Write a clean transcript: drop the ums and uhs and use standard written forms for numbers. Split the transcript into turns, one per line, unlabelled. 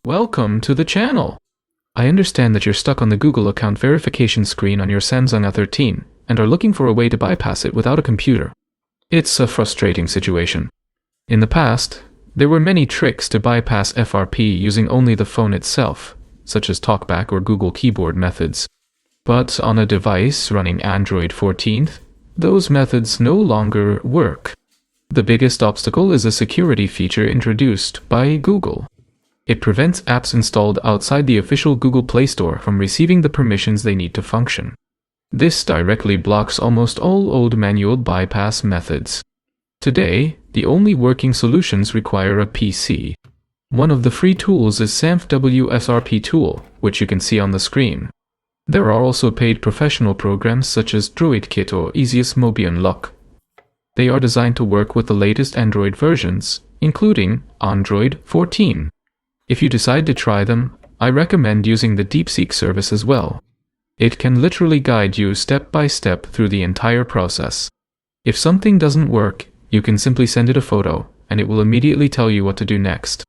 Welcome to the channel. I understand that you're stuck on the Google account verification screen on your Samsung A13 and are looking for a way to bypass it without a computer. It's a frustrating situation. In the past, there were many tricks to bypass FRP using only the phone itself, such as TalkBack or Google keyboard methods. But on a device running Android 14, those methods no longer work. The biggest obstacle is a security feature introduced by Google. It prevents apps installed outside the official Google Play Store from receiving the permissions they need to function. This directly blocks almost all old manual bypass methods. Today, the only working solutions require a PC. One of the free tools is Samsung FRP tool, which you can see on the screen. There are also paid professional programs such as DroidKit or Easiest Mobi Unlock. They are designed to work with the latest Android versions, including Android 14. If you decide to try them, I recommend using the DeepSeek service as well. It can literally guide you step by step through the entire process. If something doesn't work, you can simply send it a photo, and it will immediately tell you what to do next.